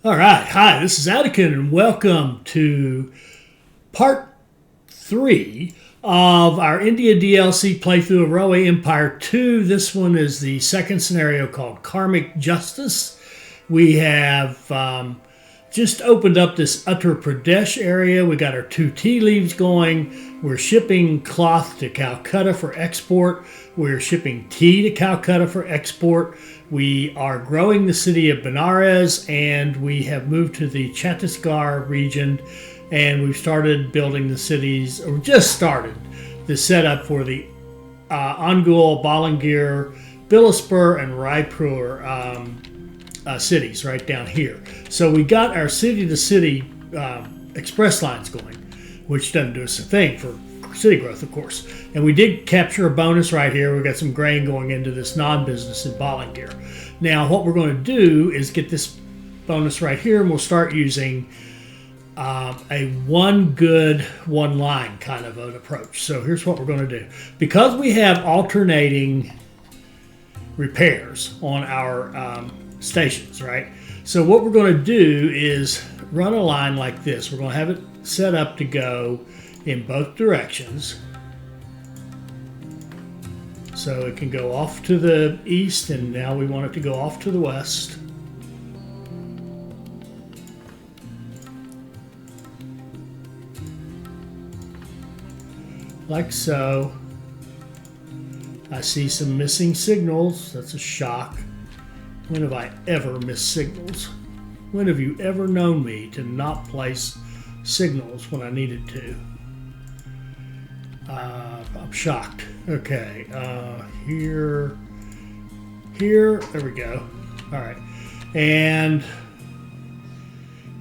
All right. Hi, this is Attican, and welcome to part 3 of our India DLC playthrough of Railway Empire 2. This one is the second scenario called Karmic Justice. We have just opened up this Uttar Pradesh area. We got our 2 tea leaves going. We're shipping cloth to Calcutta for export. We're shipping tea to Calcutta for export. We are growing the city of Benares, and we have moved to the Chattisgarh region, and we've started building the cities, or just started the setup for the Angul, Balangir, Bilaspur, and Raipur cities right down here. So we got our city-to-city express lines going, which doesn't do us a thing for city growth, of course. And we did capture a bonus right here. We've got some grain going into this non-business in Balangir. Now, what we're going to do is get this bonus right here, and we'll start using a one good, one line kind of an approach. So here's what we're going to do. Because we have alternating repairs on our stations, right? So what we're going to do is run a line like this. We're going to have it set up to go in both directions. So it can go off to the east, and now we want it to go off to the west. Like so. I see some missing signals. That's a shock. When have I ever missed signals? When have you ever known me to not place signals when I needed to? I'm shocked. Okay, here, there we go. All right, and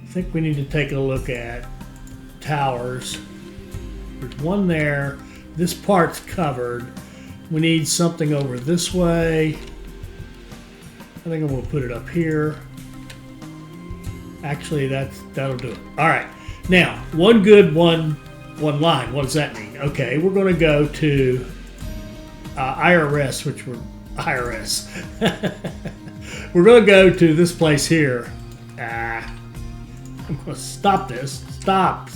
I think we need to take a look at towers. There's one there. This part's covered. We need something over this way. I think I'm going to put it up here. Actually, that'll do it. All right. Now, one good, one line. What does that mean? Okay, we're going to go to IRS, which we're IRS. We're going to go to this place here. I'm going to stop this. Stop.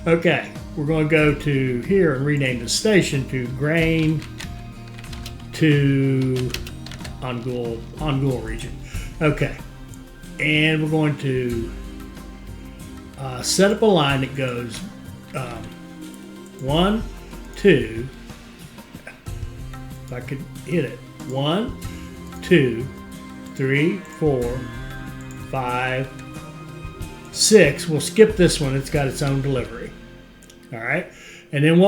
Okay, we're going to go to here and rename the station to Grain to Angul region. Okay, and we're going to set up a line that goes 1, 2. If I could hit it. 1, 2, 3, 4, 5, 6. We'll skip this one. It's got its own delivery. All right. And then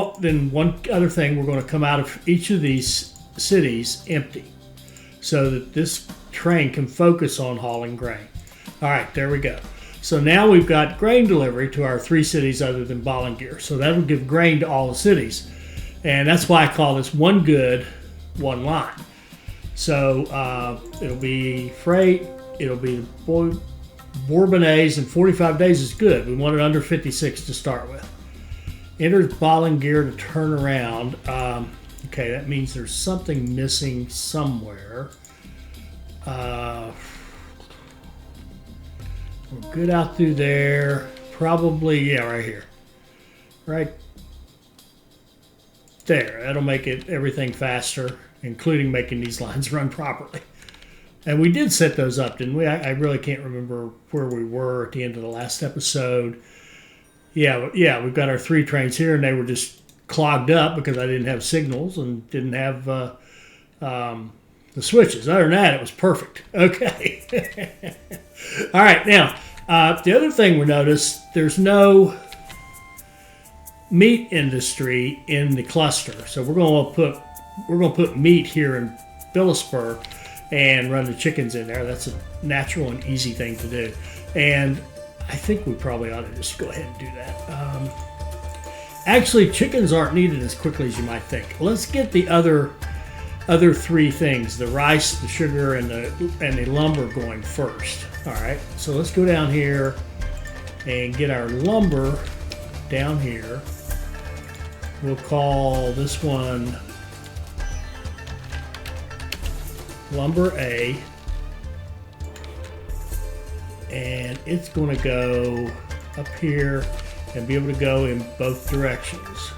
one other thing, we're going to come out of each of these cities empty, so that this train can focus on hauling grain. All right, there we go. So now we've got grain delivery to our 3 cities other than Balangir. So that'll give grain to all the cities. And that's why I call this one good, one line. So it'll be freight, it'll be Bourbonnais, and 45 days is good. We want it under 56 to start with. Enters Balangir to turn around. Okay, that means there's something missing somewhere. We're good out through there. Probably, yeah, right here. Right there. That'll make everything faster, including making these lines run properly. And we did set those up, didn't we? I really can't remember where we were at the end of the last episode. Yeah, we've got our 3 trains here, and they were just clogged up because I didn't have signals and didn't have the switches. Other than that, it was perfect. Okay. All right. Now, the other thing we noticed, there's no meat industry in the cluster, so we're going to put meat here in Bilaspur and run the chickens in there. That's a natural and easy thing to do, and I think we probably ought to just go ahead and do that. Actually, chickens aren't needed as quickly as you might think. Let's get the other 3 things, the rice, the sugar, and the lumber going first. All right, so let's go down here and get our lumber down here. We'll call this one Lumber A. and it's going to go up here and be able to go in both directions.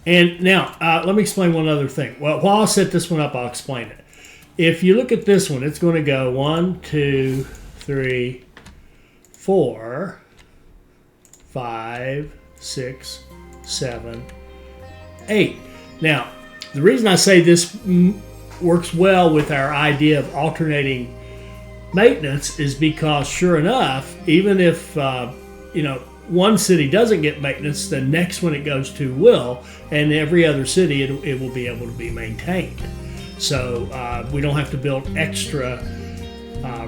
And now, let me explain one other thing. Well, while I set this one up, I'll explain it. If you look at this one, it's going to go 1, 2, 3, 4, 5, 6, 7, 8. Now, the reason I say this works well with our idea of alternating maintenance is because, sure enough, even if, one city doesn't get maintenance, the next one it goes to will, and every other city it will be able to be maintained. So we don't have to build extra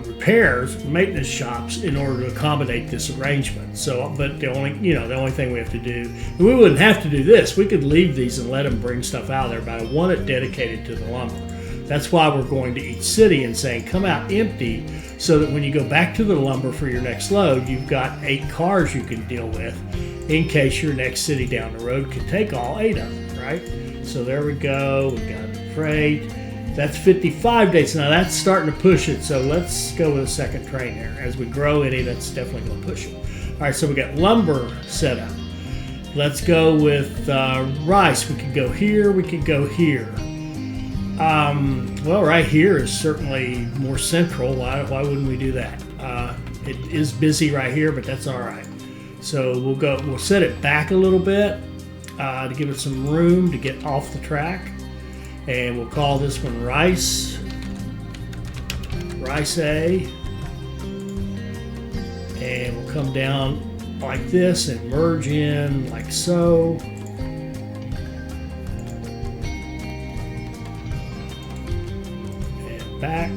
repairs, maintenance shops in order to accommodate this arrangement. So, but the only thing we have to do, and we wouldn't have to do this. We could leave these and let them bring stuff out of there, but I want it dedicated to the lumber. That's why we're going to each city and saying, come out empty, so that when you go back to the lumber for your next load, you've got 8 cars you can deal with in case your next city down the road can take all 8 of them, right? So there we go. We got freight. That's 55 days. Now that's starting to push it, so let's go with a second train there. As we grow any, that's definitely going to push it. All right, so we got lumber set up. Let's go with rice. We could go here. We could go here. Well, right here is certainly more central. Why wouldn't we do that? It is busy right here, but that's all right. So we'll set it back a little bit to give it some room to get off the track. And we'll call this one rice A. And we'll come down like this and merge in like so. Back.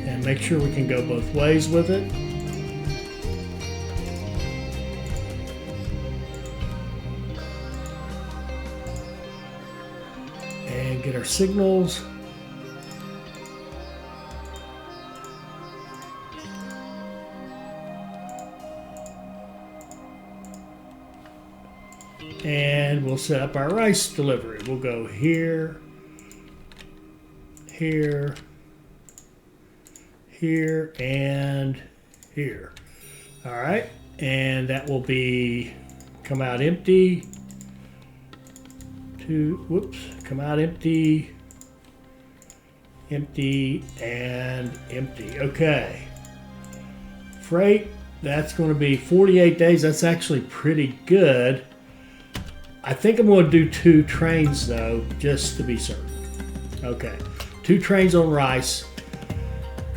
And make sure we can go both ways with it. And get our signals. And we'll set up our rice delivery. We'll go here, here, here, and here. All right, and that will be come out empty. Come out empty, empty, and empty. Okay. Freight, that's going to be 48 days. That's actually pretty good. I think I'm going to do 2 trains, though, just to be certain. Okay, 2 trains on rice.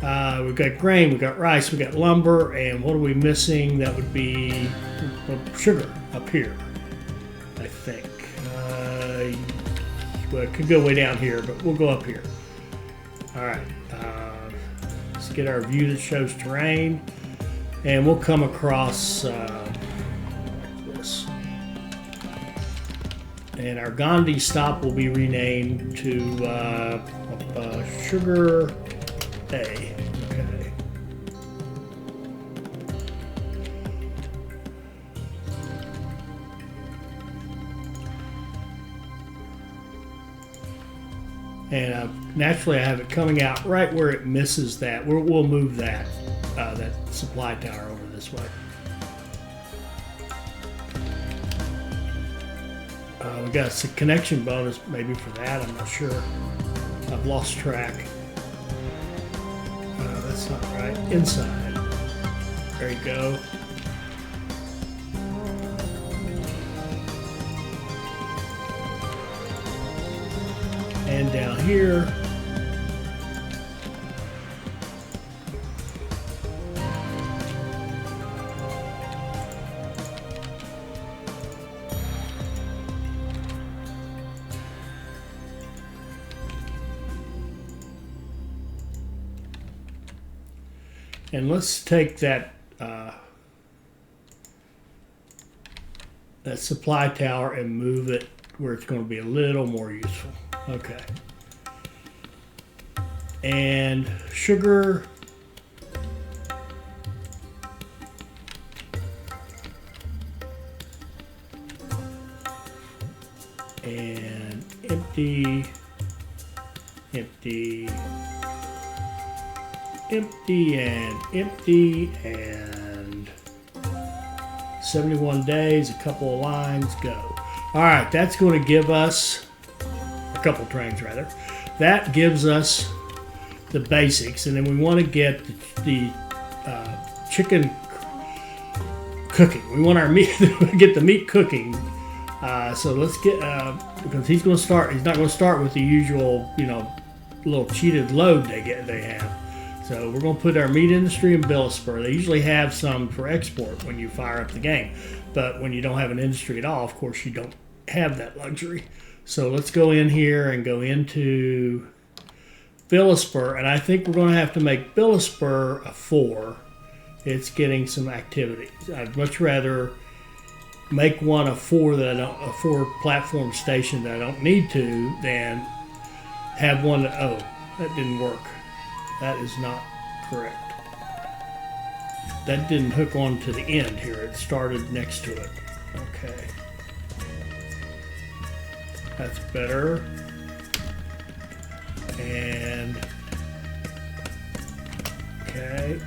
We've got grain, we've got rice, we've got lumber, and what are we missing? That would be sugar up here, I think. Well, it could go way down here, but we'll go up here. All right, let's get our view that shows terrain, and we'll come across like this. And our Gandhi stop will be renamed to Sugar A. Okay. And naturally, I have it coming out right where it misses that. We'll move that that supply tower over this way. We got a connection bonus maybe for that. I'm not sure. I've lost track. That's not right. Inside. There you go. And down here. And let's take that that supply tower and move it where it's going to be a little more useful. Okay. And sugar. And empty, empty, empty, and empty, and 71 days, a couple of lines, go. All right, that's going to give us, a couple trains rather, that gives us the basics, and then we want to get the chicken cooking. We want our meat, get the meat cooking. So let's get, because he's going to start, he's not going to start with the usual, little cheated load they have. So we're going to put our meat industry in Billaspur. They usually have some for export when you fire up the game. But when you don't have an industry at all, of course, you don't have that luxury. So let's go in here and go into Billaspur. And I think we're going to have to make Billaspur a 4. It's getting some activity. I'd much rather make one a 4 that a 4 platform station that I don't need to than have one that, oh, that didn't work. That is not correct. That didn't hook on to the end here. It started next to it. Okay. That's better. And okay.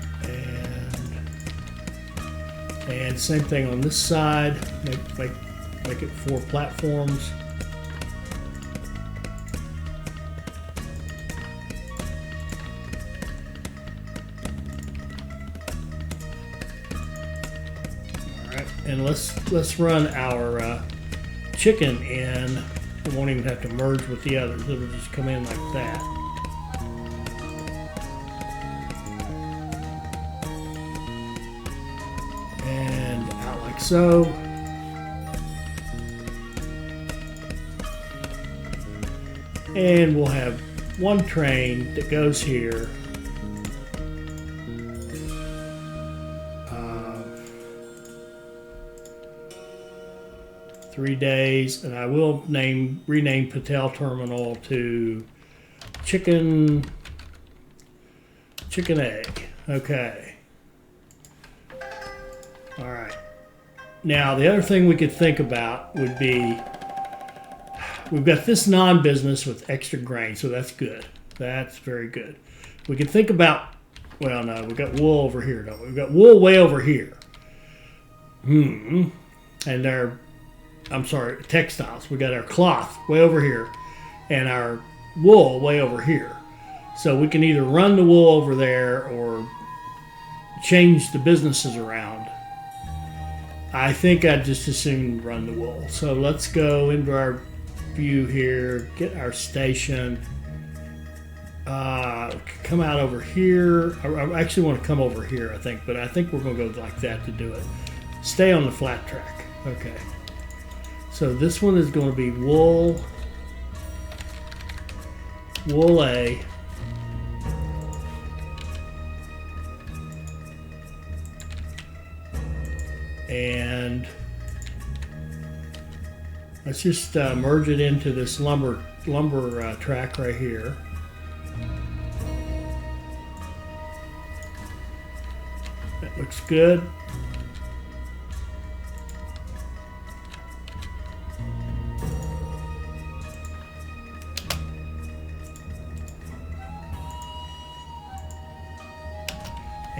And same thing on this side. Make it 4 platforms. And let's run our chicken in. It won't even have to merge with the others. It'll just come in like that. And out like so. And we'll have one train that goes here. 3 days, and I will rename Patel Terminal to Chicken Egg. Okay. All right. Now the other thing we could think about would be we've got this non-business with extra grain, so that's good. That's very good. We could think about, well, no, we've got wool over here, don't we? We've got wool way over here. And textiles. We got our cloth way over here and our wool way over here. So we can either run the wool over there or change the businesses around. I think I'd just as soon run the wool. So let's go into our view here, get our station. Come out over here. I actually want to come over here, I think, but I think we're going to go like that to do it. Stay on the flat track. Okay. So this one is going to be wool A, and let's just merge it into this lumber track right here. That looks good.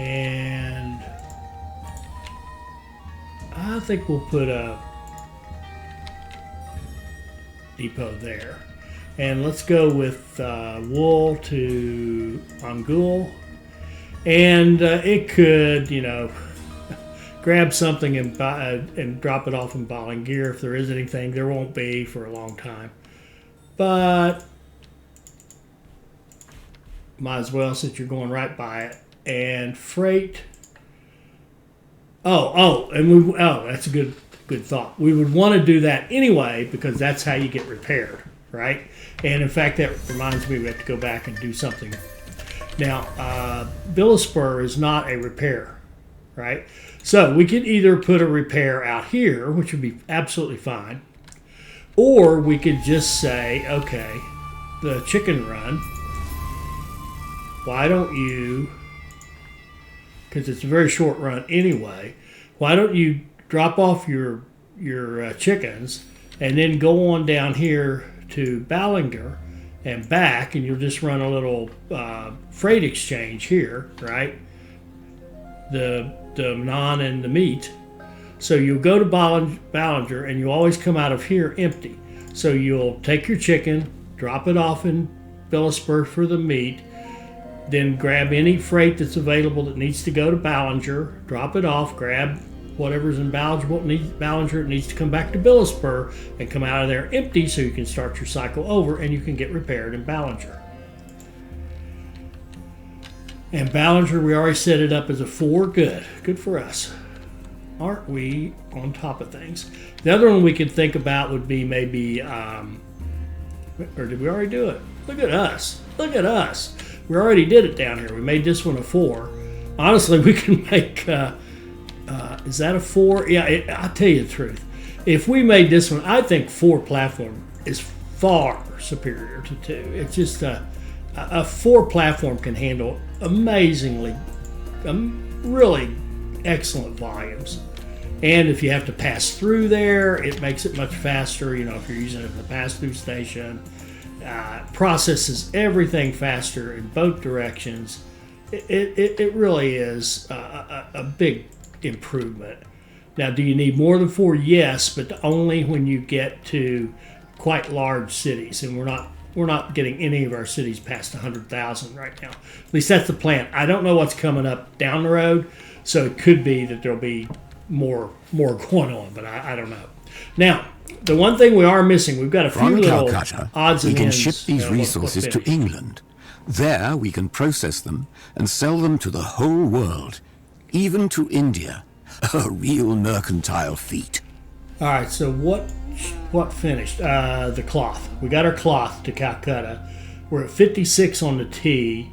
And I think we'll put a depot there. And let's go with wool to Angul. And it could, grab something and drop it off in Balangir if there is anything. There won't be for a long time. But might as well since you're going right by it. And freight. That's a good thought. We would want to do that anyway because that's how you get repaired, right? And in fact, that reminds me we have to go back and do something. Now, Bilaspur is not a repair, right? So we could either put a repair out here, which would be absolutely fine, or we could just say, okay, the chicken run, why don't you, because it's a very short run anyway, why don't you drop off your chickens and then go on down here to Ballinger and back, and you'll just run a little freight exchange here, right? The naan and the meat. So you'll go to Ballinger, and you always come out of here empty. So you'll take your chicken, drop it off in Bilaspur for the meat, then grab any freight that's available that needs to go to Ballinger, drop it off, grab whatever's in Ballinger, it needs to come back to Bilaspur and come out of there empty, so you can start your cycle over and you can get repaired in Ballinger. And Ballinger, we already set it up as a 4. Good for us. Aren't we on top of things? The other one we could think about would be maybe, or did we already do it? Look at us. We already did it down here. We made this one a 4. Honestly, we can make, is that a 4? Yeah, I'll tell you the truth. If we made this one, I think 4 platform is far superior to 2. It's just a 4 platform can handle amazingly, really excellent volumes. And if you have to pass through there, it makes it much faster. You know, if you're using it in the pass-through station, processes everything faster in both directions. It really is a big improvement. Now, do you need more than 4? Yes, but only when you get to quite large cities, and we're not getting any of our cities past 100,000 right now. At least that's the plan. I don't know what's coming up down the road, so it could be that there'll be more going on, but I don't know. Now, the one thing we are missing, we've got a few From little Calcutta, odds and we can ends. ship these resources to England. There we can process them and sell them to the whole world, even to India. A real mercantile feat. All right, so what finished? The cloth. We got our cloth to Calcutta. We're at 56 on the tea.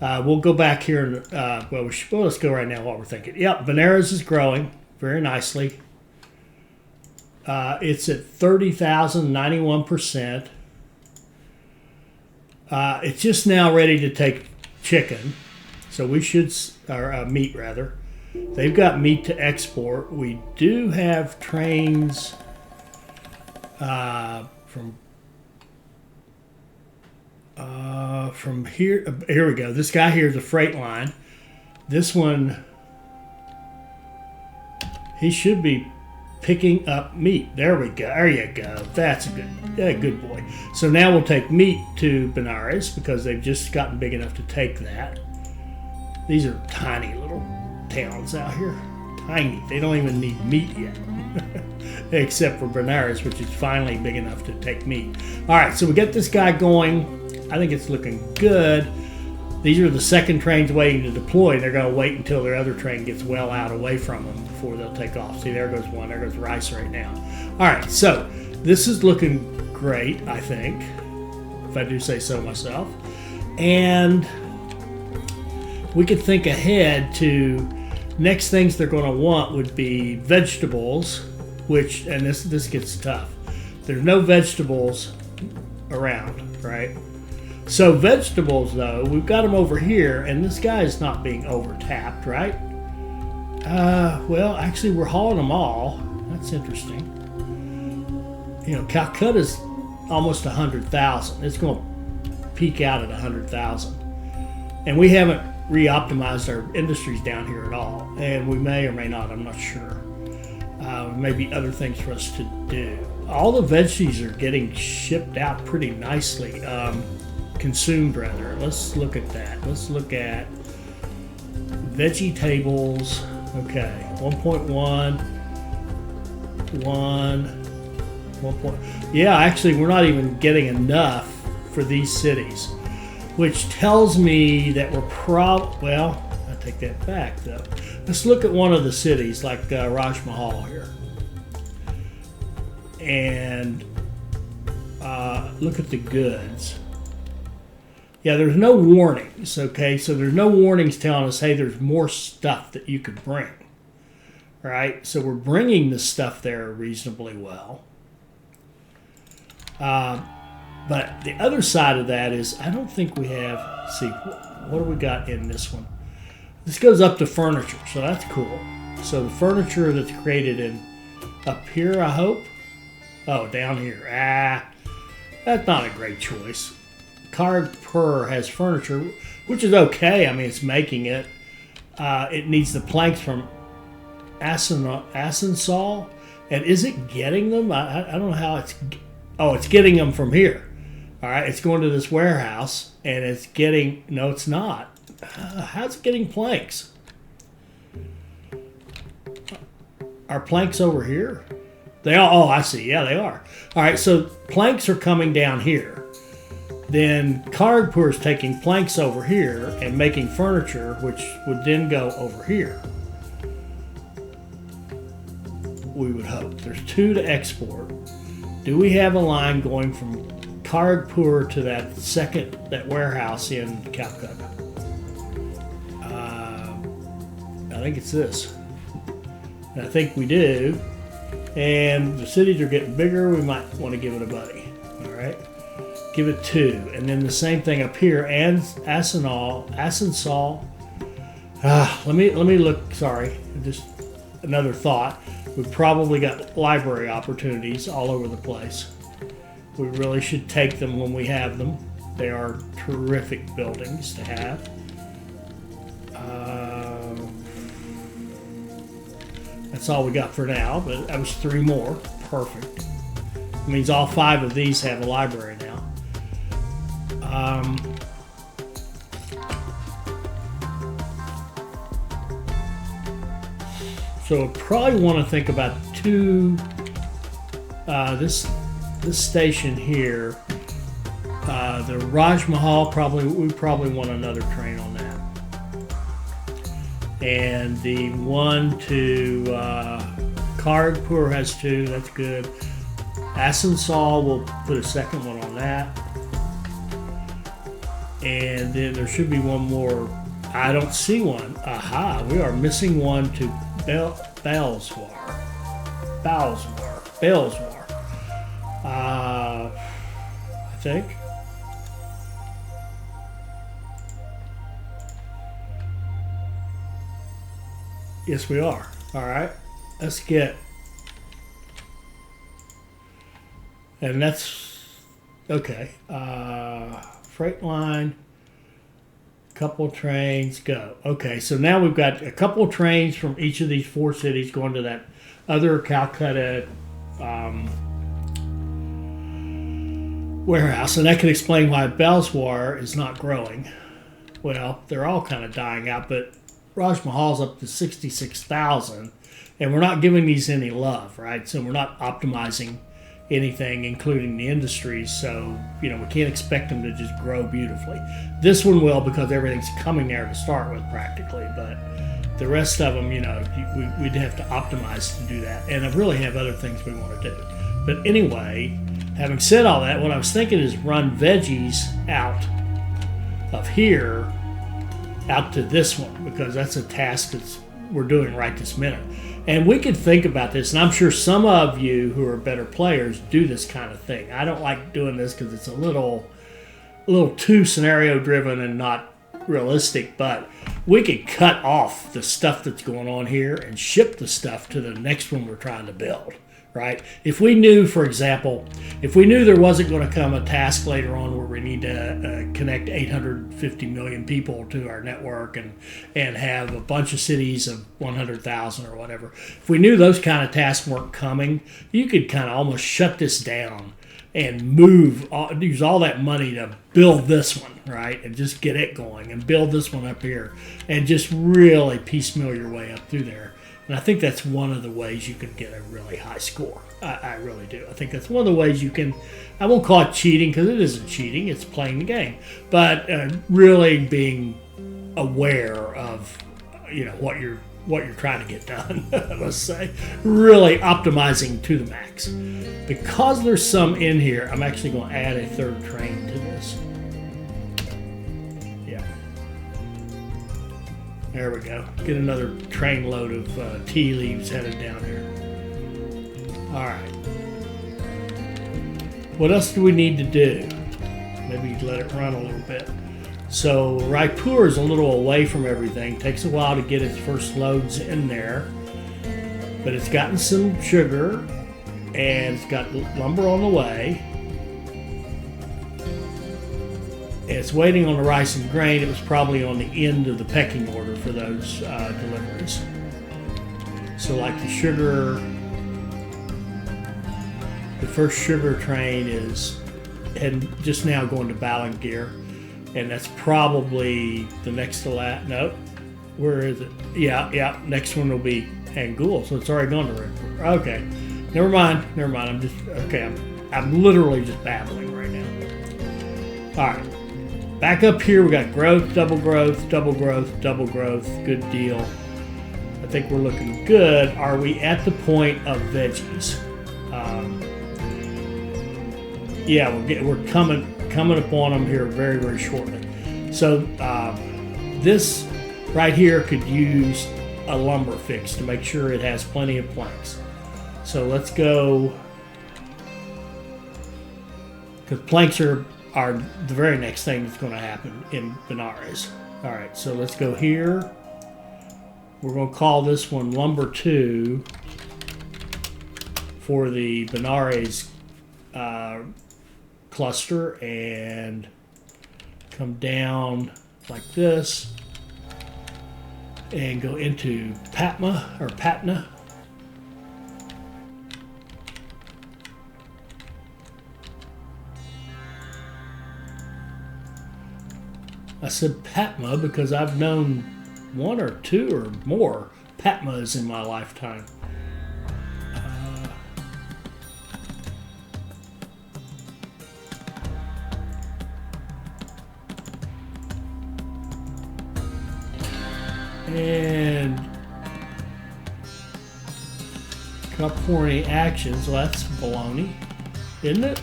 We'll go back here and let's go right now while we're thinking. Yep, Benares is growing very nicely. It's at 30,000, 91%. It's just now ready to take chicken, so we should, or meat rather. They've got meat to export. We do have trains from here. Here we go. This guy here is a freight line. This one, he should be picking up meat. There we go. There you go. That's a good boy. So now we'll take meat to Benares because they've just gotten big enough to take that. These are tiny little towns out here. Tiny. They don't even need meat yet. Except for Benares, which is finally big enough to take meat. All right, so we get this guy going. I think it's looking good. These are the second trains waiting to deploy. They're going to wait until their other train gets well out away from them before they'll take off. See, there goes one. There goes Rice right now. All right, so this is looking great, I think, if I do say so myself. And we could think ahead to next things they're going to want would be vegetables, which, and this gets tough. There's no vegetables around, right? So vegetables, though, we've got them over here, and this guy is not being overtapped, right? Well, actually, we're hauling them all. That's interesting. You know, Calcutta's almost 100,000. It's going to peak out at 100,000. And we haven't re-optimized our industries down here at all. And we may or may not, I'm not sure. Maybe other things for us to do. All the veggies are getting shipped out pretty nicely. Consumed rather. Let's look at that. Let's look at veggie tables. Okay, 1.1, 1. Yeah, actually, we're not even getting enough for these cities, which tells me that we're well, I take that back though. Let's look at one of the cities like Raj Mahal here, and look at the goods. Yeah, there's no warnings, okay? So there's no warnings telling us, hey, there's more stuff that you could bring, right? So we're bringing the stuff there reasonably well. But the other side of that is I don't think we have, see, what do we got in this one? This goes up to furniture, so that's cool. So the furniture that's created in up here, I hope. Oh, down here. That's not a great choice. Kargpur has furniture, which is okay. I mean, it's making it. It needs the planks from Asansol. And is it getting them? I don't know how it's... Oh, it's getting them from here. All right, it's going to this warehouse, and it's getting... No, it's not. How's it getting planks? Are planks over here? They are. Oh, I see. Yeah, they are. All right, so planks are coming down here. Then Kargpur is taking planks over here and making furniture, which would then go over here. We would hope. There's 2 to export. Do we have a line going from Kargpur to that warehouse in Calcutta? I think it's this. And I think we do. And the cities are getting bigger. We might want to give it a buddy. All right. Give it 2. And then the same thing up here. And Asansol. Let me look. Sorry. Just another thought. We've probably got library opportunities all over the place. We really should take them when we have them. They are terrific buildings to have. That's all we got for now, but that was 3 more. Perfect. It means all 5 of these have a library now. So I probably want to think about 2. This station here, the Raj Mahal. We probably want another train on that. And the one to Kargpur has 2. That's good. Asansol, we'll put a second one on that. And then there should be one more. I don't see one. Aha, we are missing one to Balswar. I think. Yes, we are. All right. Let's get. And that's okay. Freight line. Couple trains, go. Okay, so now we've got a couple trains from each of these 4 cities going to that other Calcutta warehouse. And that could explain why Balswar is not growing. Well, they're all kind of dying out, but Raj Mahal's up to 66,000, and we're not giving these any love, right? So we're not optimizing anything, including the industries. So, we can't expect them to just grow beautifully. This one will, because everything's coming there to start with practically, but the rest of them, we'd have to optimize to do that. And I really have other things we want to do. But anyway, having said all that, what I was thinking is run veggies out of here out to this one, because that's a task that we're doing right this minute. And we could think about this, and I'm sure some of you who are better players do this kind of thing. I don't like doing this because it's a little too scenario driven and not realistic, but we could cut off the stuff that's going on here and ship the stuff to the next one we're trying to build, right? If we knew, for example, there wasn't going to come a task later on where we need to connect 850 million people to our network and have a bunch of cities of 100,000 or whatever, if we knew those kind of tasks weren't coming, you could kind of almost shut this down and use all that money to build this one, right? And just get it going and build this one up here and just really piecemeal your way up through there. And I think that's one of the ways you can get a really high score. I really do. I think that's one of the ways you can, I won't call it cheating because it isn't cheating, it's playing the game. But really being aware of, what you're trying to get done, let's say. Really optimizing to the max. Because there's some in here, I'm actually going to add a 3rd train to this. There we go. Get another train load of tea leaves headed down here. All right. What else do we need to do? Maybe let it run a little bit. So Raipur is a little away from everything. Takes a while to get its first loads in there. But it's gotten some sugar and it's got lumber on the way. It's waiting on the rice and grain. It was probably on the end of the pecking order for those deliveries. So like the sugar, the first sugar train is just now going to Balangir, and that's probably the next to last. Nope. Where is it? Yeah. Next one will be Angul, so it's already gone to Raipur. Okay. Never mind. I'm just okay. I'm literally just babbling right now. All right. Back up here, we got growth, double growth, double growth, double growth. Good deal. I think we're looking good. Are we at the point of veggies? Yeah, we're coming upon them here very, very shortly. So this right here could use a lumber fix to make sure it has plenty of planks. So let's go, because planks are the very next thing that's going to happen in Benares. All right, so let's go here. We're going to call this one Lumber 2 for the Benares cluster, and come down like this and go into Patna or Patna. I said Patma because I've known one or two or more Patmas in my lifetime. And Cup for any actions. Well, that's baloney, isn't it?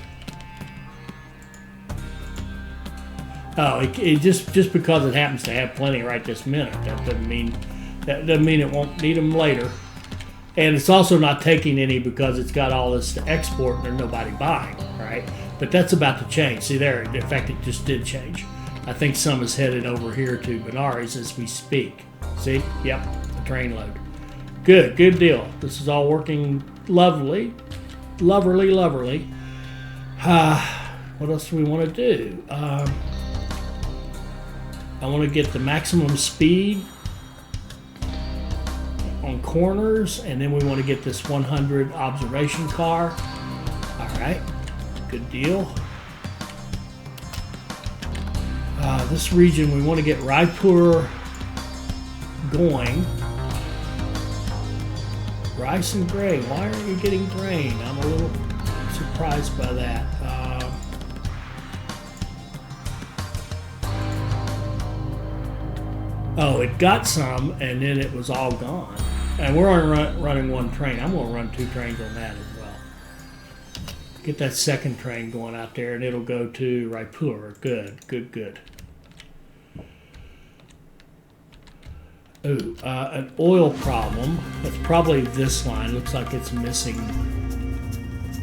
Oh, it just because it happens to have plenty right this minute, that doesn't mean it won't need them later. And it's also not taking any because it's got all this to export and there's nobody buying, right? But that's about to change. See there, in fact, it just did change. I think some is headed over here to Benares as we speak. See? Yep, a train load. Good deal. This is all working lovely. What else do we want to do? I want to get the maximum speed on corners, and then we want to get this 100 observation car. All right, good deal. This region, we want to get Raipur going. Rice and grain. Why aren't you getting grain? I'm a little surprised by that. Oh, it got some, and then it was all gone. And we're only running one train. I'm going to run 2 trains on that as well. Get that second train going out there, and it'll go to Raipur. Good. Ooh, an oil problem. That's probably this line. Looks like it's missing.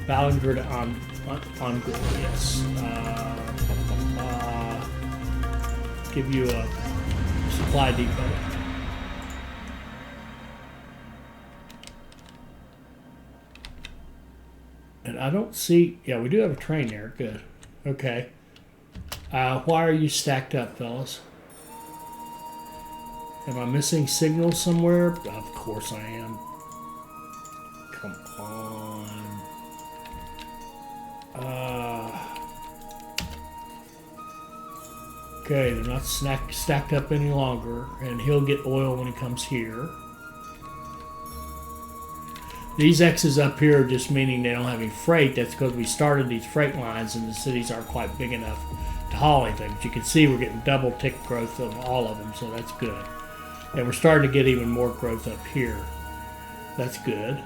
Balangir on Gold, yes. Give you a supply depot. And I don't see, yeah, we do have a train there. Good. Okay. Why are you stacked up, fellas? Am I missing signals somewhere? Of course I am. Come on. Okay, they're not stacked up any longer, and he'll get oil when he comes here. These X's up here are just meaning they don't have any freight. That's because we started these freight lines and the cities aren't quite big enough to haul anything. But you can see we're getting double tick growth of all of them, so that's good. And we're starting to get even more growth up here. That's good.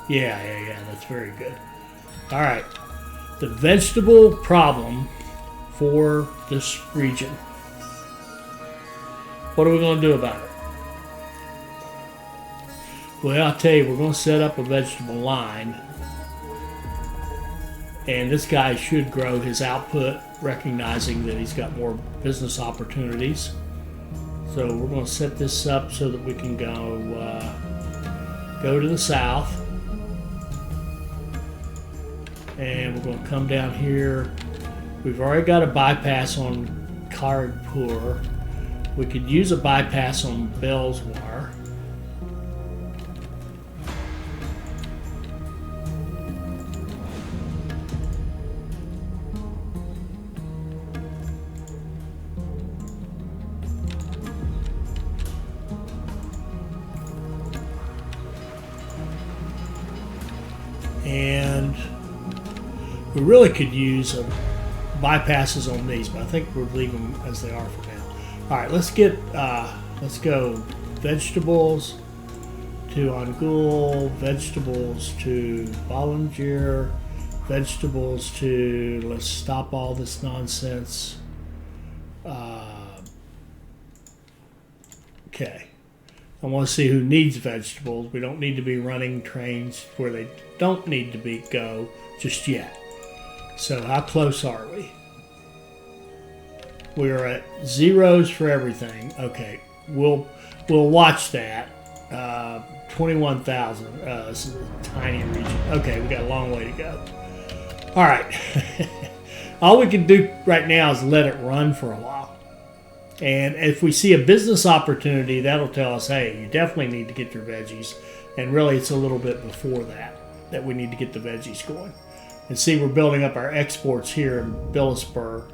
Yeah, that's very good. All right. The vegetable problem for this region. What are we going to do about it? Well, I'll tell you, we're going to set up a vegetable line. And this guy should grow his output, recognizing that he's got more business opportunities. So we're going to set this up so that we can go to the south. And we're going to come down here. We've already got a bypass on Kargpur. We could use a bypass on Belswar. And we really could use bypasses on these, but I think we'll leave them as they are for now. All right, let's go vegetables to Angul, vegetables to Ballinger, vegetables to, let's stop all this nonsense. Okay. I want to see who needs vegetables. We don't need to be running trains where they don't need to go just yet. So how close are we? We're at zeros for everything. Okay, we'll watch that. 21,000. This is a tiny region. Okay, we got a long way to go. All right. All we can do right now is let it run for a while. And if we see a business opportunity, that'll tell us, hey, you definitely need to get your veggies. And really, it's a little bit before that we need to get the veggies going. And see, we're building up our exports here in Bilaspur.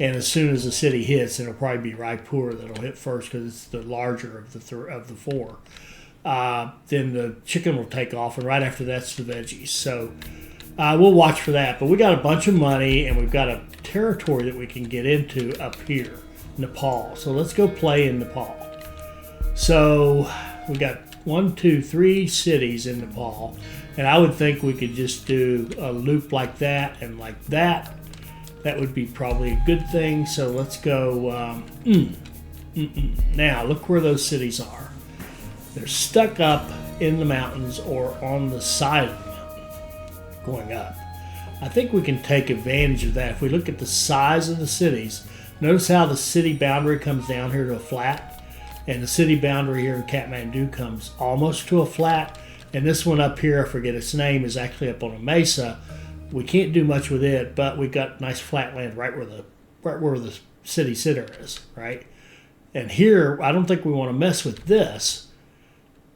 And as soon as the city hits, it'll probably be Raipur that'll hit first because it's the larger of the four. Then the chicken will take off, and right after that's the veggies. So we'll watch for that. But we got a bunch of money, and we've got a territory that we can get into up here, Nepal. So let's go play in Nepal. So we got 1, 2, 3 cities in Nepal, and I would think we could just do a loop like that and like that. That would be probably a good thing. So let's go. Now, look where those cities are. They're stuck up in the mountains or on the side of the mountain, going up. I think we can take advantage of that. If we look at the size of the cities, notice how the city boundary comes down here to a flat, and the city boundary here in Kathmandu comes almost to a flat. And this one up here, I forget its name, is actually up on a mesa. We can't do much with it, but we got nice flat land right where the city center is, right? And here, I don't think we want to mess with this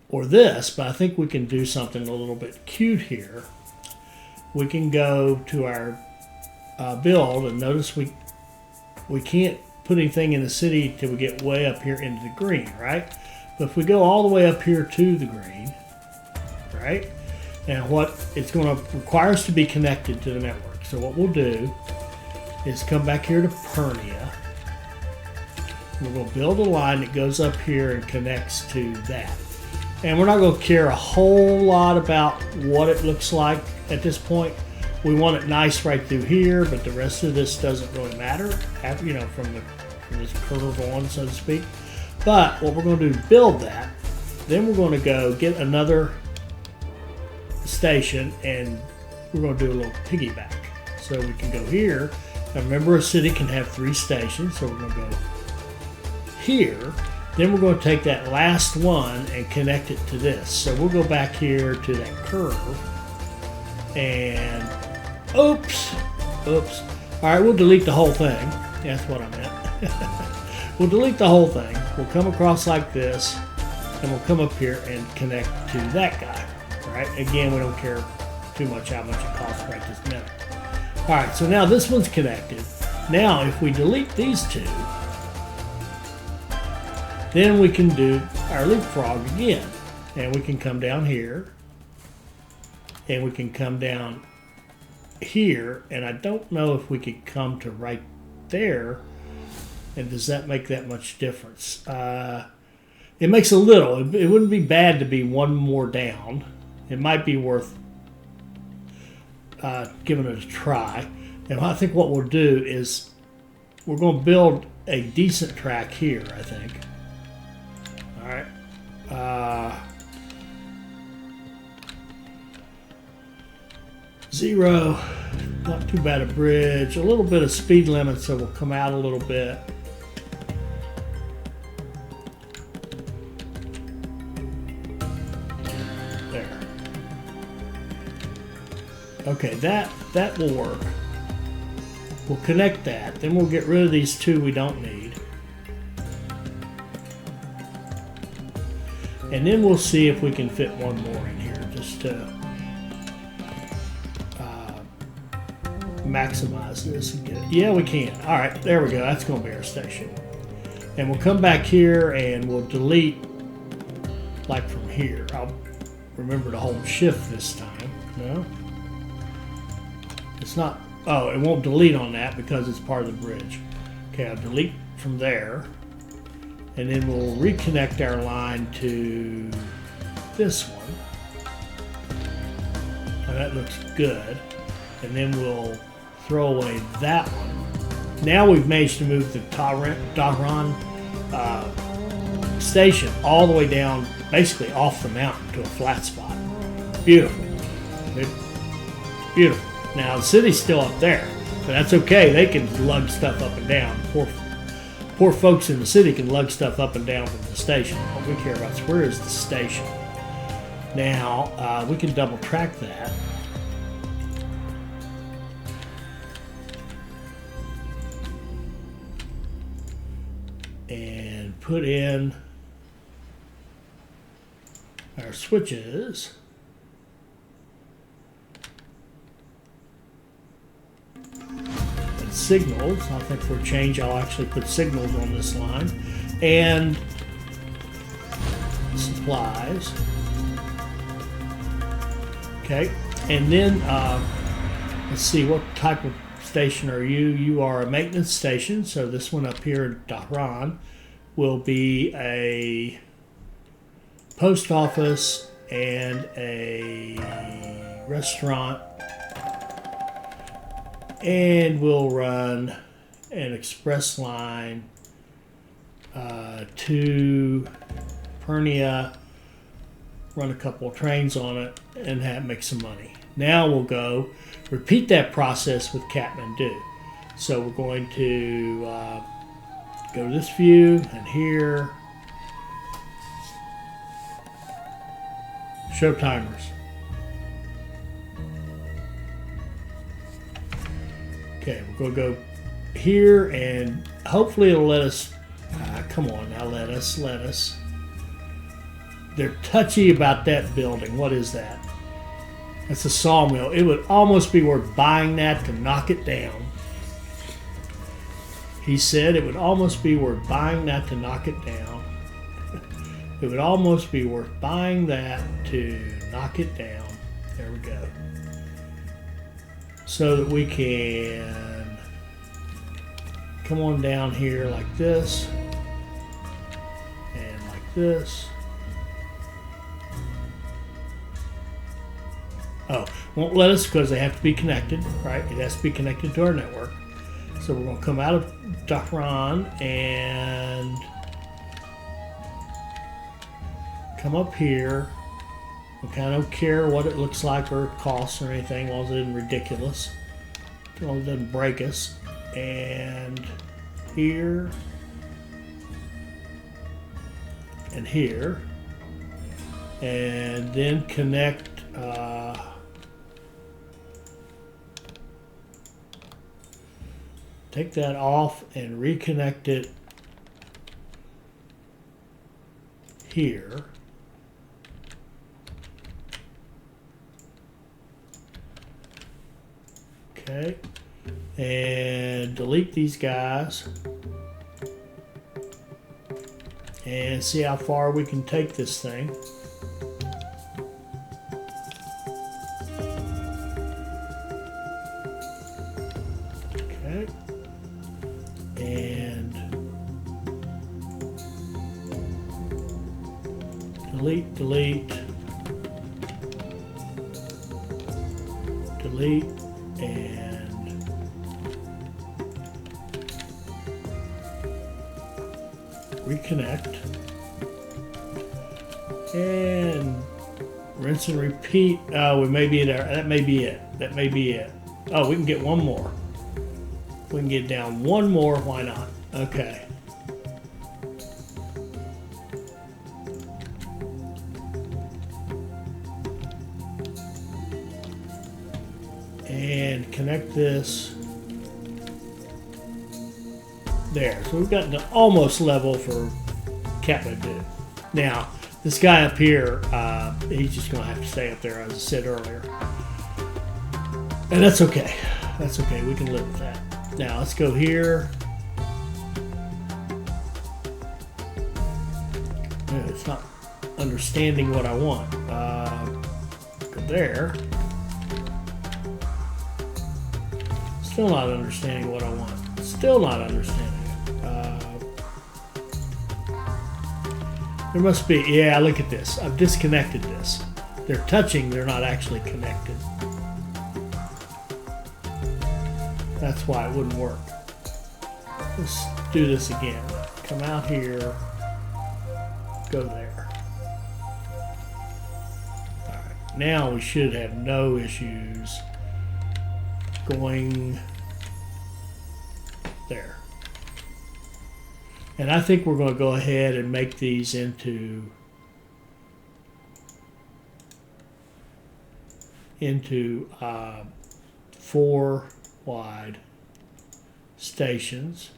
or this, but I think we can do something a little bit cute here. We can go to our build, and notice we can't put anything in the city till we get way up here into the green, right? But if we go all the way up here to the green, right? And what it's going to require us to be connected to the network. So what we'll do is come back here to Purnia. We're going to build a line that goes up here and connects to that. And we're not going to care a whole lot about what it looks like at this point. We want it nice right through here, but the rest of this doesn't really matter, from this curve on, so to speak. But what we're going to do is build that. Then we're going to go get another station, and we're going to do a little piggyback. So we can go here. Now remember, a city can have 3 stations, so we're going to go here. Then we're going to take that last one and connect it to this. So we'll go back here to that curve, and oops. All right, we'll delete the whole thing. That's what I meant. We'll delete the whole thing. We'll come across like this, and we'll come up here and connect to that guy. Right? Again, we don't care too much how much it costs right this minute. All right, so now this one's connected. Now, if we delete these 2, then we can do our leapfrog again. And we can come down here, and we can come down here, and I don't know if we could come to right there, and does that make that much difference? It makes a little. It wouldn't be bad to be one more down. It might be worth giving it a try. And I think what we'll do is we're going to build a decent track here, I think. All right. 0. Not too bad a bridge. A little bit of speed limit, so we'll come out a little bit. There. Okay, that will work. We'll connect that. Then we'll get rid of these 2 we don't need. And then we'll see if we can fit one more in here just to maximize this and get it. Yeah, we can. All right, there we go. That's going to be our station. And we'll come back here and we'll delete like from here. I'll remember to hold shift this time. No? It's not. Oh, it won't delete on that because it's part of the bridge. Okay, I'll delete from there. And then we'll reconnect our line to this one. Now that looks good. And then we'll throw away that one. Now we've managed to move the Dhahran station all the way down, basically off the mountain to a flat spot. Beautiful. Beautiful. Now the city's still up there, but that's okay. They can lug stuff up and down. Poor folks in the city can lug stuff up and down from the station. What we care about is where is the station. Now we can double track that. And put in our switches. And signals. I think for a change I'll actually put signals on this line. And supplies. Okay. And then let's see, what type of station are you? You are a maintenance station, so this one up here in Dhahran will be a post office and a restaurant, and we'll run an express line to Pernia, run a couple of trains on it, and make some money. Now we'll go repeat that process with Kathmandu. So we're going to go to this view and here. Show timers. Okay, we're going to go here and hopefully it'll let us. Come on now, let us. They're touchy about that building. What is that? That's a sawmill. It would almost be worth buying that to knock it down. He said it would almost be worth buying that to knock it down. It would almost be worth buying that to knock it down. There we go. So that we can come on down here like this and like this. Oh, won't let us because they have to be connected, right? It has to be connected to our network. So we're going to come out of Dhahran and come up here. Okay, I don't care what it looks like or it costs or anything, as long as it isn't ridiculous. As long as it doesn't break us. And here. And here. And then connect take that off and reconnect it here. Okay. And delete these guys. And see how far we can take this thing. Delete, and reconnect, and Rinse and repeat. Oh, we may be there. That may be it. That may be it. Oh, we can get one more. We can get down one more. Why not? Okay. And connect this there. So we've gotten to almost level for Kathmandu. Now, this guy up here, he's just going to have to stay up there, as I said earlier. And that's okay. That's okay. We can live with that. Now, let's go here. It's not understanding what I want. Go there. Still not understanding what I want. Still not understanding it. There must be, yeah, look at this. I've disconnected this. They're touching, they're not actually connected. That's why it wouldn't work. Let's do this again. Come out here, go there. All right, now we should have no issues going there. And I think we're going to go ahead and make these into 4 wide stations.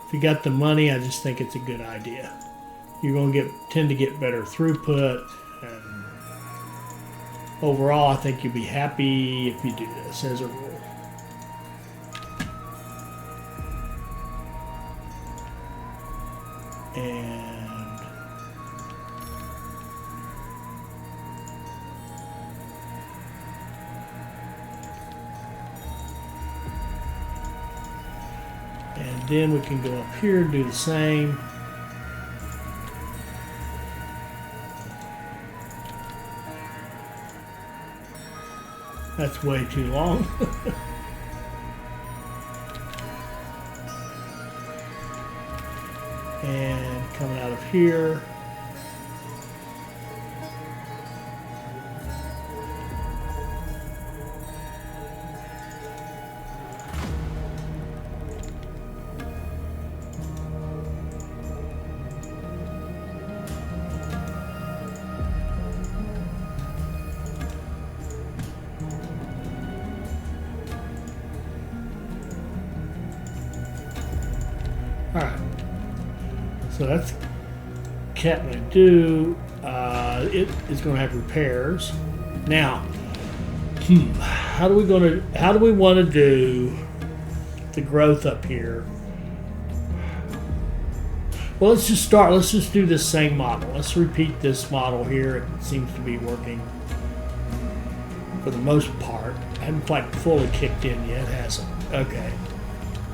If you got the money, I just think it's a good idea. You're going to tend to get better throughput, and overall, I think you'll be happy if you do this as a rule. And then we can go up here and do the same. That's way too long. And coming out of here. Alright, so that's Kathmandu. It is going to have repairs. Now, how do we want to do the growth up here? Well, let's just start. Let's just do this same model. Let's repeat this model here. It seems to be working for the most part. I haven't quite fully kicked in yet, has it? Okay,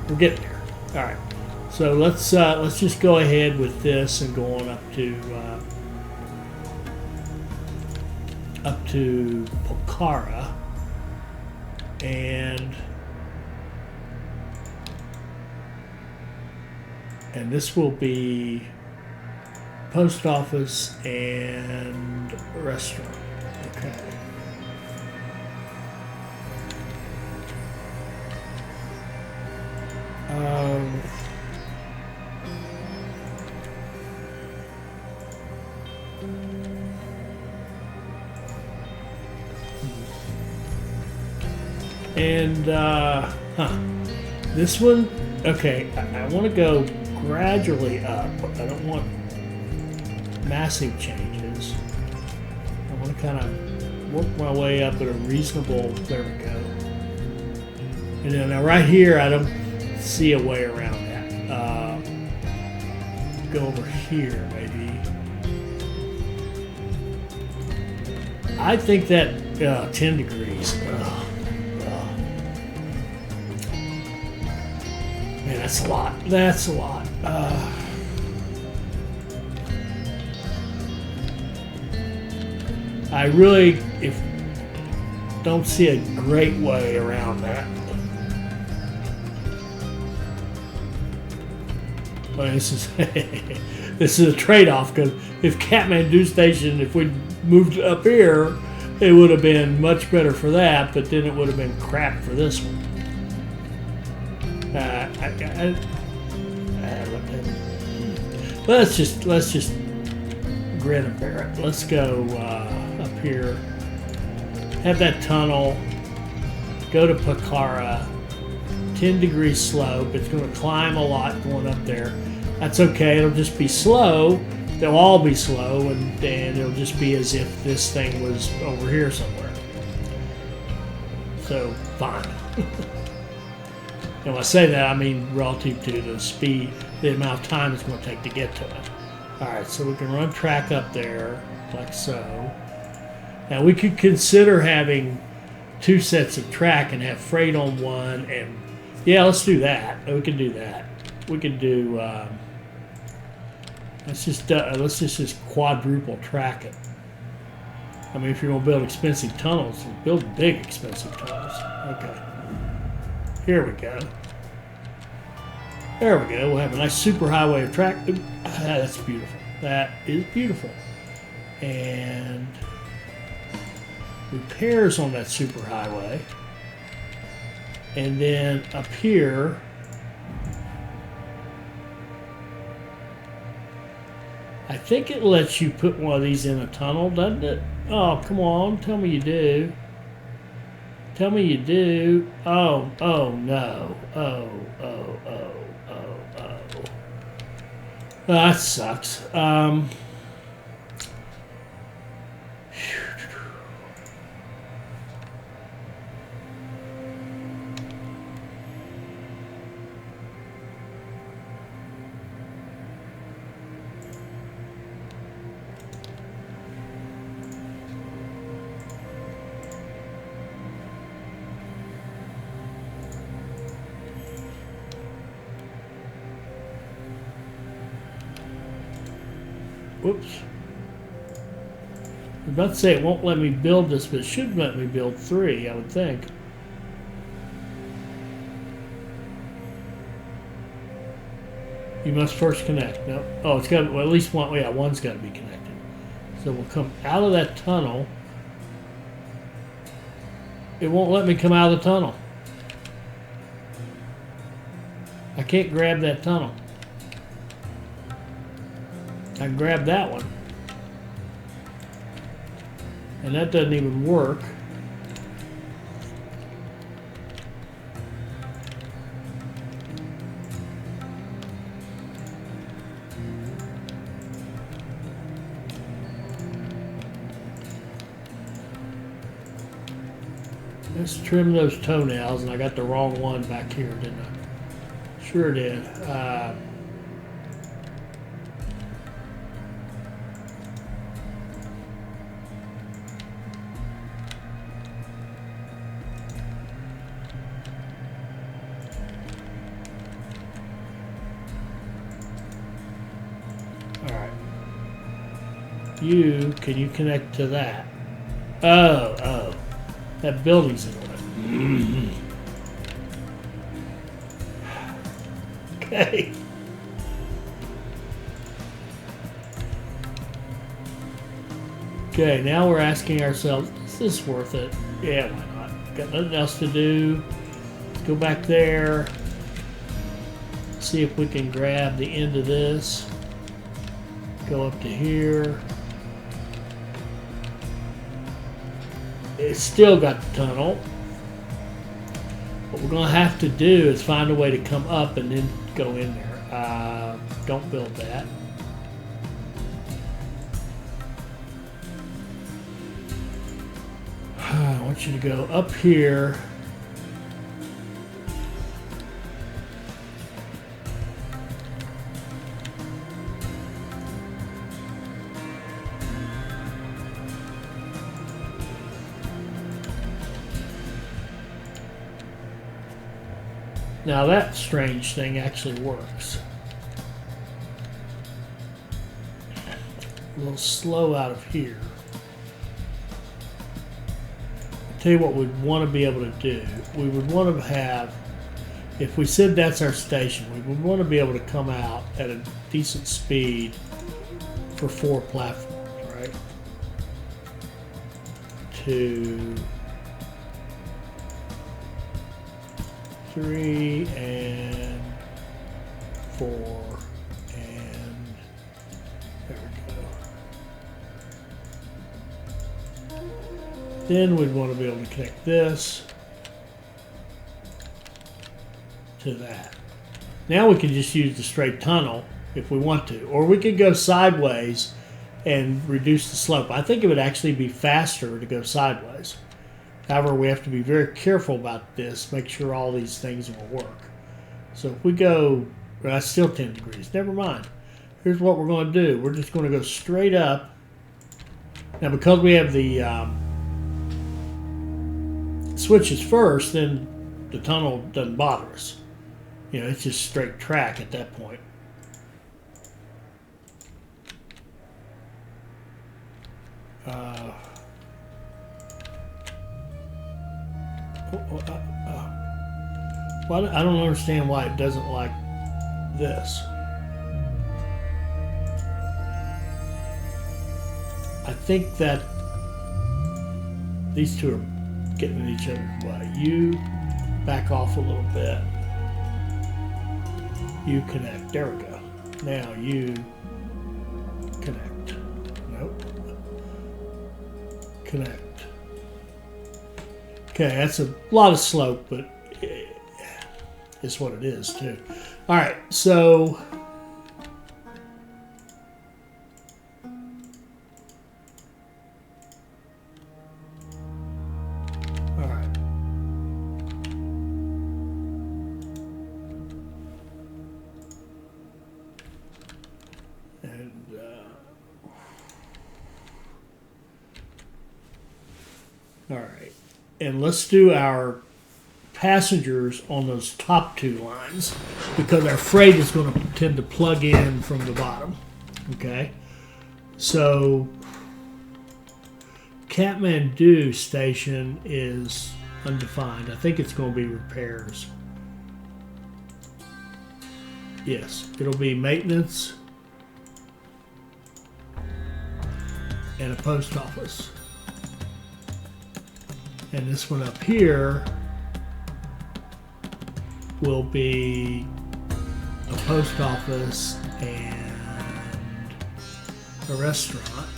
we're getting there. All right. So let's just go ahead with this and go on up to Pokhara, and this will be post office and restaurant. Okay. And this one, okay, I want to go gradually up. I don't want massive changes. I want to kind of work my way up at a reasonable, there we go. And then now right here, I don't see a way around that. Go over here, maybe. I think that 10 degrees. Man, that's a lot. That's a lot. I really don't see a great way around that. But this is this is a trade-off, because if Kathmandu Station, if we moved up here, it would have been much better for that, but then it would have been crap for this one. Let's just grin and bear it. Let's go up here, have that tunnel, go to Pokhara, 10 degree slope. It's going to climb a lot going up there. That's okay. It'll just be slow. They'll all be slow, and it'll just be as if this thing was over here somewhere. So, fine. And when I say that, I mean relative to the speed, the amount of time it's going to take to get to it. Alright, so we can run track up there, like so. Now we could consider having 2 sets of track and have freight on one, and yeah, let's do that. We can do that. We can do, let's just quadruple track it. I mean, if you're going to build expensive tunnels, build big expensive tunnels. Okay. Here we go. There we go. We'll have a nice superhighway of track. That's beautiful. That is beautiful. And repairs on that superhighway. And then up here, I think it lets you put one of these in a tunnel, doesn't it? Oh, come on. Tell me you do. Tell me you do. Oh no. Oh. That sucks. Whoops. I was about to say it won't let me build this, but it should let me build 3, I would think. You must first connect. No. Oh, it's got, well, at least one. Yeah, one's got to be connected. So we'll come out of that tunnel. It won't let me come out of the tunnel. I can't grab that tunnel. I can grab that one. And that doesn't even work. Let's trim those toenails, and I got the wrong one back here, didn't I? Sure did. Can you connect to that? Oh. That building's in the way. Okay. Okay, now we're asking ourselves, is this worth it? Yeah, why not? Got nothing else to do. Let's go back there. See if we can grab the end of this. Go up to here. It's still got the tunnel. What we're going to have to do is find a way to come up and then go in there. Don't build that. I want you to go up here. Now that strange thing actually works. A little slow out of here. I'll tell you what we'd want to be able to do. We would want to have, if we said that's our station, we would want to be able to come out at a decent speed for 4 platforms, right? 2, 3, and 4, and there we go. Then we'd want to be able to connect this to that. Now we can just use the straight tunnel if we want to, or we could go sideways and reduce the slope. I think it would actually be faster to go sideways. However, we have to be very careful about this, make sure all these things will work. So if we go, well, that's still 10 degrees, never mind. Here's what we're going to do. We're just going to go straight up. Now because we have the switches first, then the tunnel doesn't bother us. You know, it's just straight track at that point. Well, I don't understand why it doesn't like this. I think that these two are getting in each other's way. You back off a little bit. You connect. There we go. Now you connect. Nope. Connect. Okay, that's a lot of slope, but it's what it is too. All right, so all right. And all right. And let's do our passengers on those top 2 lines because our freight is going to tend to plug in from the bottom. Okay. So Kathmandu station is undefined. I think it's going to be repairs. Yes, it'll be maintenance and a post office. And this one up here will be a post office and a restaurant.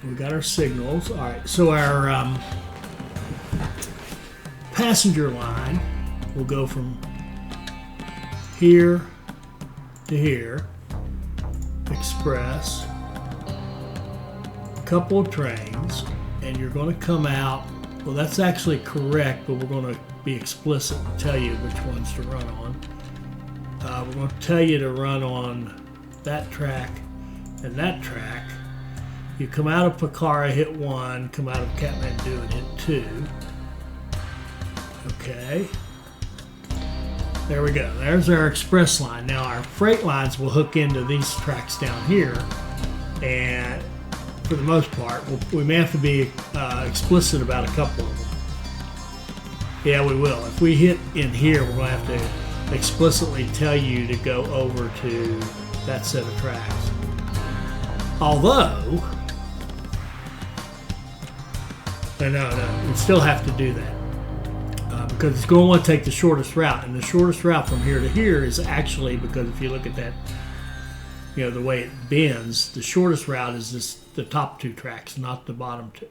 We got our signals. All right, so our passenger line will go from here to here. Express. A couple of trains, and you're going to come out. Well, that's actually correct, but we're going to be explicit and tell you which ones to run on. We're going to tell you to run on that track and that track. You come out of Pokhara, hit 1, come out of Kathmandu and hit 2. Okay. There we go. There's our express line. Now our freight lines will hook into these tracks down here, and for the most part, we may have to be explicit about a couple of them. Yeah, we will. If we hit in here, we're going to have to explicitly tell you to go over to that set of tracks. Although, no, we still have to do that because it's going to want to take the shortest route, and the shortest route from here to here is actually, because if you look at that, you know, the way it bends, the shortest route is the top 2 tracks, not the bottom 2.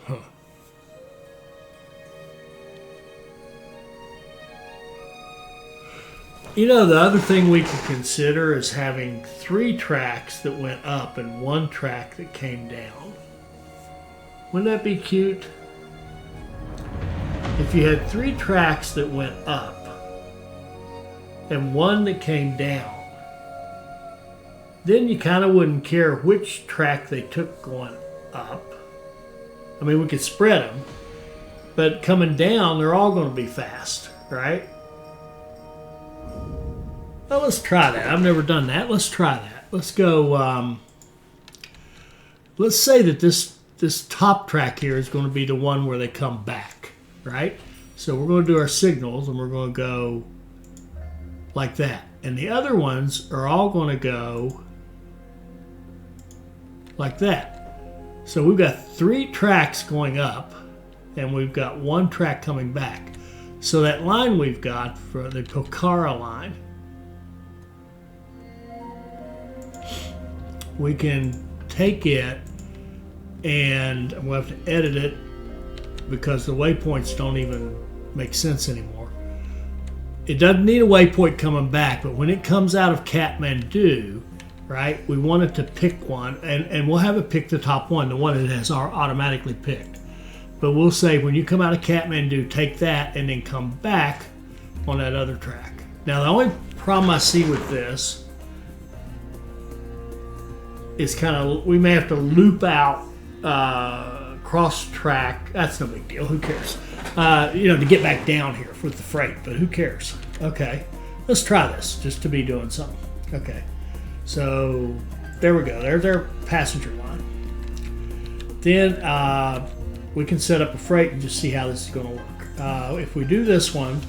Huh. You know, the other thing we could consider is having 3 tracks that went up and 1 track that came down. Wouldn't that be cute? If you had 3 tracks that went up and 1 that came down, then you kind of wouldn't care which track they took going up. I mean, we could spread them, but coming down, they're all going to be fast, right? Well, let's try that. I've never done that. Let's try that. Let's go. Let's say that this this top track here is going to be the one where they come back, right? So we're going to do our signals, and we're going to go like that. And the other ones are all going to go like that. So we've got 3 tracks going up, and we've got 1 track coming back. So that line we've got for the Pokhara line, we can take it, and we'll have to edit it because the waypoints don't even make sense anymore. It doesn't need a waypoint coming back, but when it comes out of Kathmandu, right, we want it to pick one, and we'll have it pick the top one, the one that has automatically picked. But we'll say when you come out of Kathmandu, take that and then come back on that other track. Now the only problem I see with this is kind of, we may have to loop out cross track. That's no big deal. Who cares? To get back down here with the freight, but who cares? Okay, let's try this just to be doing something. Okay, so there we go. There's our passenger line. Then we can set up a freight and just see how this is going to work. If we do this one,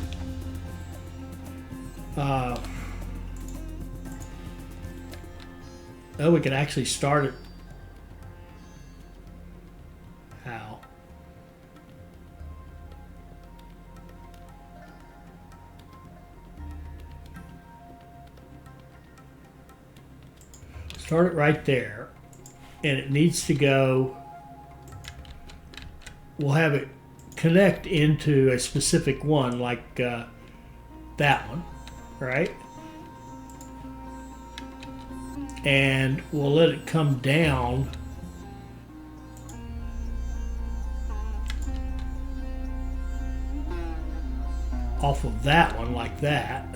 we can actually start it. How? Start it right there, and it needs to go. We'll have it connect into a specific one, like that one, right? And we'll let it come down off of that one like that.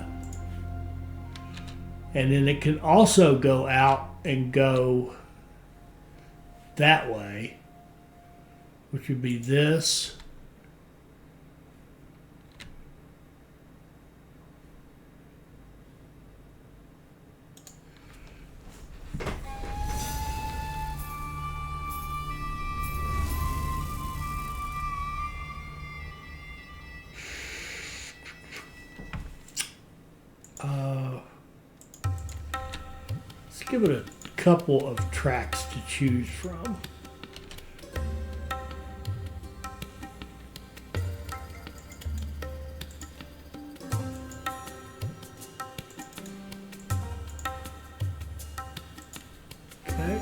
And then it can also go out and go that way, which would be this. Let's give it a couple of tracks to choose from. Okay.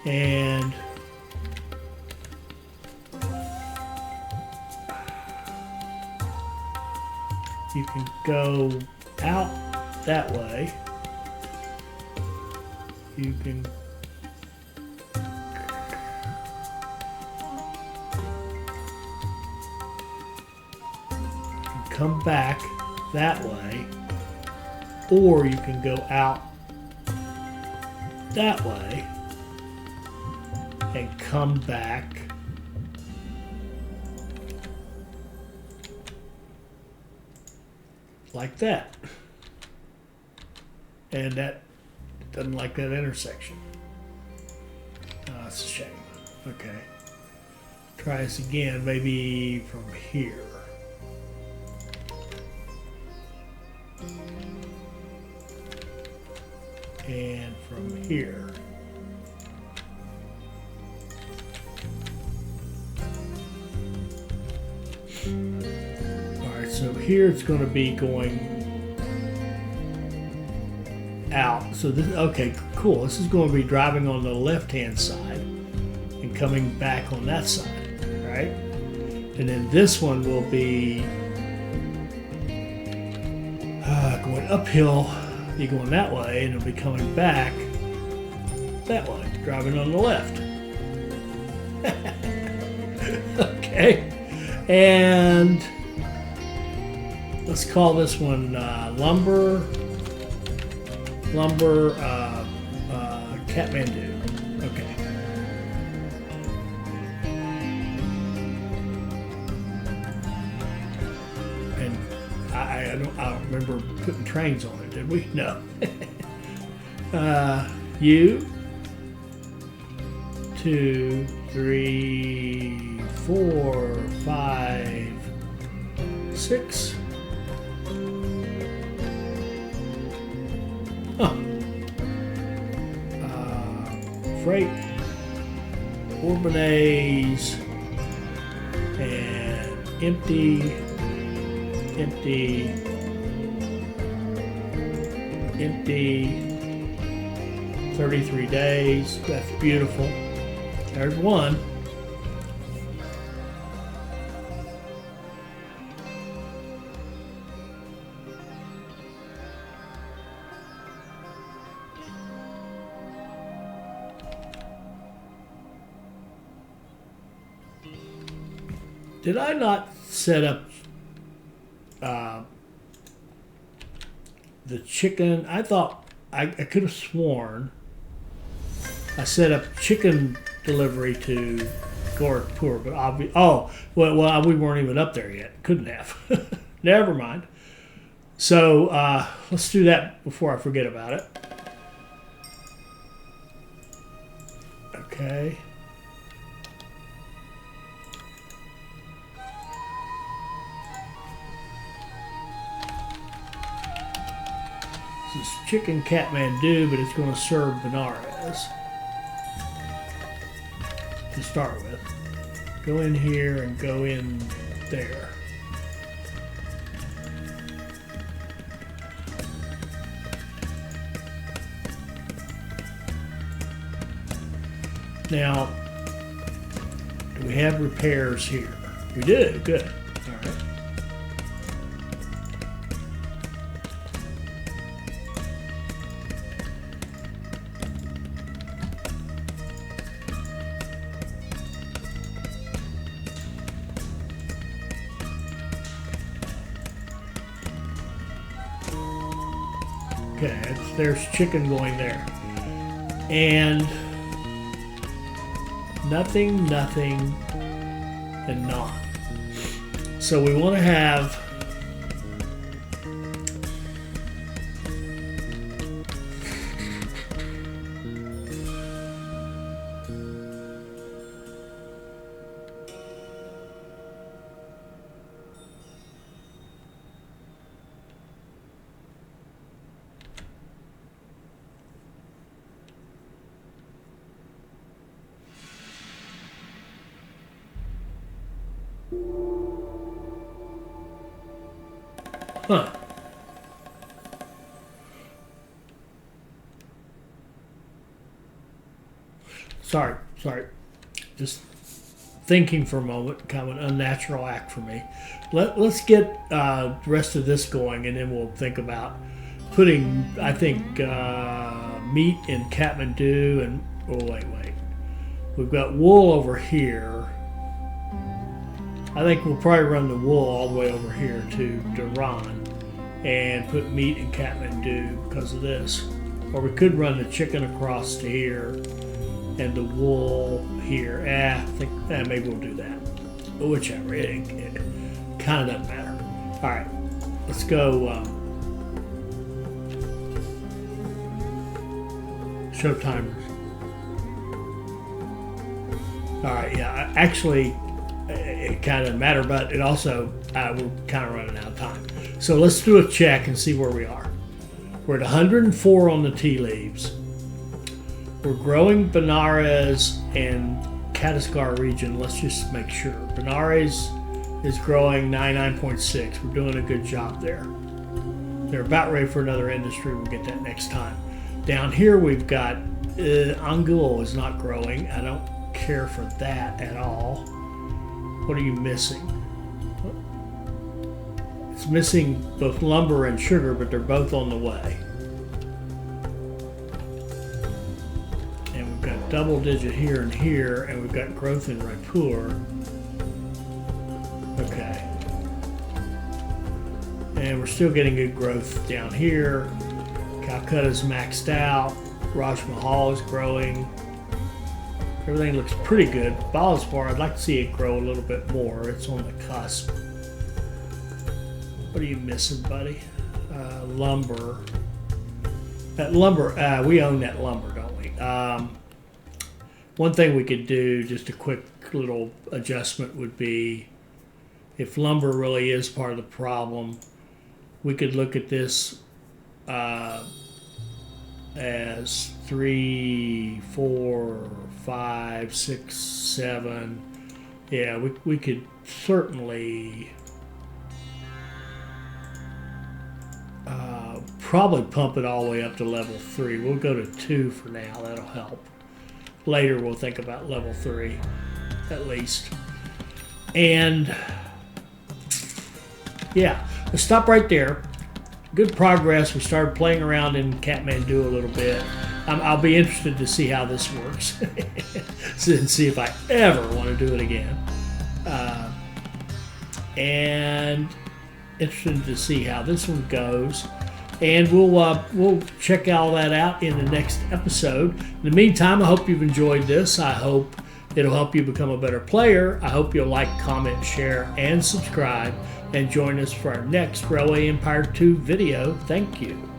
And you can go out that way. You can come back that way, or you can go out that way and come back like that. And that doesn't like that intersection. Oh, that's a shame. Okay. Try this again, maybe from here. And from here. Alright, so here it's going to be going out. So this, okay, cool. This is going to be driving on the left-hand side and coming back on that side, right? And then this one will be going uphill. You're going that way, and it'll be coming back that way, driving on the left. Okay, and let's call this one lumber Kathmandu. Okay. And I don't remember putting trains on it, did we? No. You 2, 3, 4, 5, 6. Huh. Freight, Bourbonnais, and empty, 33 days. That's beautiful. There's one. Did I not set up the chicken? I thought I could have sworn I set up chicken delivery to Gorakhpur, but well, we weren't even up there yet. Couldn't have. Never mind. So let's do that before I forget about it. Okay. This is chicken Kathmandu, but it's going to serve Benares to start with. Go in here and go in there. Now, do we have repairs here? We do. Good. All right. Okay, there's chicken going there. And nothing, and not. So we want to have Huh. Sorry. Just thinking for a moment, kind of an unnatural act for me. Let's get the rest of this going, and then we'll think about putting, I think, meat in Kathmandu, and, oh, wait. We've got wool over here. I think we'll probably run the wool all the way over here to Dhahran and put meat in Kathmandu because of this. Or we could run the chicken across to here and the wool here. I think maybe we'll do that. Whichever. It kind of doesn't matter. All right. Let's go show timers. All right. Yeah. Actually, it kind of doesn't matter, but it also, we're kind of running out of time. So let's do a check and see where we are. We're at 104 on the tea leaves. We're growing Benares and Chattisgarh region. Let's just make sure. Benares is growing 99.6. We're doing a good job there. They're about ready for another industry. We'll get that next time. Down here we've got Angul is not growing. I don't care for that at all. What are you missing? It's missing both lumber and sugar, but they're both on the way. And we've got double digit here and here, and we've got growth in Raipur. Okay. And we're still getting good growth down here. Calcutta's maxed out. Raj Mahal is growing. Everything looks pretty good. Balaspar, I'd like to see it grow a little bit more. It's on the cusp. What are you missing, buddy? Lumber. That lumber, we own that lumber, don't we? one thing we could do, just a quick little adjustment, would be if lumber really is part of the problem, we could look at this as 3, 4, 5, 6, 7. Yeah, we could certainly probably pump it all the way up to level 3. We'll go to 2 for now. That'll help. Later we'll think about level 3 at least. And yeah, let's stop right there. Good progress. We started playing around in Kathmandu a little bit. I'll be interested to see how this works and see if I ever want to do it again. And interested to see how this one goes. And we'll check all that out in the next episode. In the meantime, I hope you've enjoyed this. I hope it'll help you become a better player. I hope you'll like, comment, share, and subscribe. And join us for our next Railway Empire 2 video. Thank you.